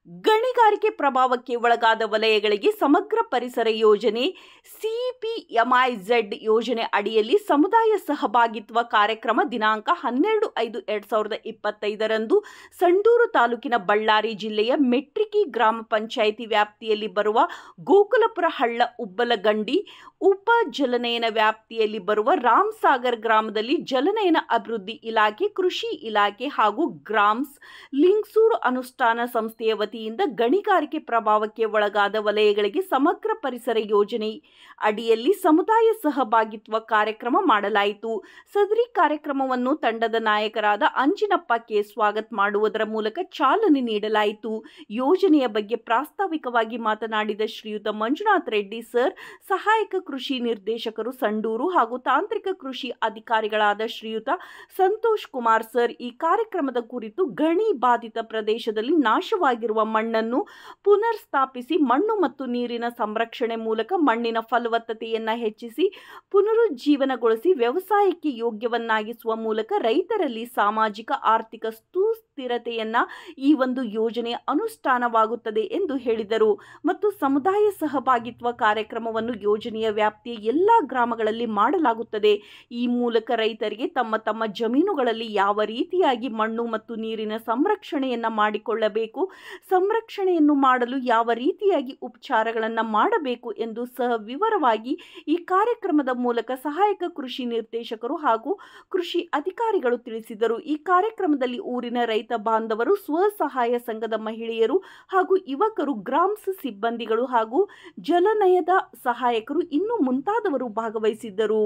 ಗಣಿಗಾರಿಕೆ ಪ್ರಭಾವಕ್ಕೆ ಒಳಗಾದ ವಲಯಗಳಿಗೆ ಸಮಗ್ರ ಪರಿಸರ ಯೋಜನೆ CPMIZ ಯೋಜನೆ ಅಡಿಯಲ್ಲಿ ಸಮುದಾಯ ಸಹಭಾಗಿತ್ವ ಕಾರ್ಯಕ್ರಮ ದಿನಾಂಕ 12/5/2025 ಸಂಡೂರು ತಾಲೂಕಿನ ಬಳ್ಳಾರಿ ಜಿಲ್ಲೆಯ ಮೆಟ್ರಿಕಿ ಗ್ರಾಮ ಪಂಚಾಯಿತಿ ವ್ಯಾಪ್ತಿಯಲ್ಲಿ ಬರುವ ಗೋಕುಲಪುರ ಹಳ್ಳ ಉಬ್ಬಲಗಂಡಿ ಉಪ ಜಲನಯನ ವ್ಯಾಪ್ತಿಯಲ್ಲಿ ಬರುವ ರಾಮಸಾಗರ್ ಗ್ರಾಮದಲ್ಲಿ ಜಲನಯನ ಅಭಿವೃದ್ಧಿ ಇಲಾಖೆ, ಕೃಷಿ ಇಲಾಖೆ ಹಾಗೂ ಗ್ರಾಮ್ಸ್ ಲಿಂಗಸೂರು ಅನುಷ್ಠಾನ ಸಂಸ್ಥೆಯ ವತಿಯಿಂದ ಗಣಿಗಾರಿಕೆ ಪ್ರಭಾವಕ್ಕೆ ಒಳಗಾದ ವಲಯಗಳಿಗೆ ಸಮಗ್ರ ಪರಿಸರ ಯೋಜನೆ ಅಡಿಯಲ್ಲಿ ಸಮುದಾಯ ಸಹಭಾಗಿತ್ವ ಕಾರ್ಯಕ್ರಮ ಮಾಡಲಾಯಿತು. ಸದರಿ ಕಾರ್ಯಕ್ರಮವನ್ನು ತಂಡದ ನಾಯಕರಾದ ಅಂಜಿನಪ್ಪ ಕೆ ಸ್ವಾಗತ ಮಾಡುವುದರ ಮೂಲಕ ಚಾಲನೆ ನೀಡಲಾಯಿತು. ಯೋಜನೆಯ ಬಗ್ಗೆ ಪ್ರಾಸ್ತಾವಿಕವಾಗಿ ಮಾತನಾಡಿದ ಶ್ರೀಯುತ ಮಂಜುನಾಥ್ ರೆಡ್ಡಿ ಸರ್, ಸಹಾಯಕ ಕೃಷಿ ನಿರ್ದೇಶಕರು ಸಂಡೂರು ಹಾಗೂ ತಾಂತ್ರಿಕ ಕೃಷಿ ಅಧಿಕಾರಿಗಳಾದ ಶ್ರೀಯುತ ಸಂತೋಷ್ ಕುಮಾರ್ ಸರ್, ಈ ಕಾರ್ಯಕ್ರಮದ ಕುರಿತು ಗಣಿ ಬಾಧಿತ ಪ್ರದೇಶದಲ್ಲಿ ನಾಶವಾಗಿರುವ ಮಣ್ಣನ್ನು ಪುನರ್ ಸ್ಥಾಪಿಸಿ ಮಣ್ಣು ಮತ್ತು ನೀರಿನ ಸಂರಕ್ಷಣೆ ಮೂಲಕ ಮಣ್ಣಿನ ಫಲವತ್ತತೆಯನ್ನು ಹೆಚ್ಚಿಸಿ ಪುನರುಜ್ಜೀವನಗೊಳಿಸಿ ವ್ಯವಸಾಯಕ್ಕೆ ಯೋಗ್ಯವನ್ನಾಗಿಸುವ ಮೂಲಕ ರೈತರಲ್ಲಿ ಸಾಮಾಜಿಕ ಆರ್ಥಿಕ ಸುಸ್ಥಿರತೆಯನ್ನ ಈ ಒಂದು ಯೋಜನೆ ಅನುಷ್ಠಾನವಾಗುತ್ತದೆ ಎಂದು ಹೇಳಿದರು. ಮತ್ತು ಸಮುದಾಯ ಸಹಭಾಗಿತ್ವ ಕಾರ್ಯಕ್ರಮವನ್ನು ಯೋಜನೆಯ ವ್ಯಾಪ್ತಿಯ ಎಲ್ಲ ಗ್ರಾಮಗಳಲ್ಲಿ ಮಾಡಲಾಗುತ್ತದೆ. ಈ ಮೂಲಕ ರೈತರಿಗೆ ತಮ್ಮ ತಮ್ಮ ಜಮೀನುಗಳಲ್ಲಿ ಯಾವ ರೀತಿಯಾಗಿ ಮಣ್ಣು ಮತ್ತು ನೀರಿನ ಸಂರಕ್ಷಣೆಯನ್ನ ಮಾಡಿಕೊಳ್ಳಬೇಕು, ಸಂರಕ್ಷಣೆಯನ್ನು ಮಾಡಲು ಯಾವ ರೀತಿಯಾಗಿ ಉಪಚಾರಗಳನ್ನು ಮಾಡಬೇಕು ಎಂದು ವಿವರವಾಗಿ ಈ ಕಾರ್ಯಕ್ರಮದ ಮೂಲಕ ಸಹಾಯಕ ಕೃಷಿ ನಿರ್ದೇಶಕರು ಹಾಗೂ ಕೃಷಿ ಅಧಿಕಾರಿಗಳು ತಿಳಿಸಿದರು. ಈ ಕಾರ್ಯಕ್ರಮದಲ್ಲಿ ಊರಿನ ರೈತ ಬಾಂಧವರು, ಸ್ವಸಹಾಯ ಸಂಘದ ಮಹಿಳೆಯರು ಹಾಗೂ ಯುವಕರು, ಗ್ರಾಮ್ಸ್ ಸಿಬ್ಬಂದಿಗಳು ಹಾಗೂ ಜಲನಯದ ಸಹಾಯಕರು ಇನ್ನೂ ಮುಂತಾದವರು ಭಾಗವಹಿಸಿದ್ದರು.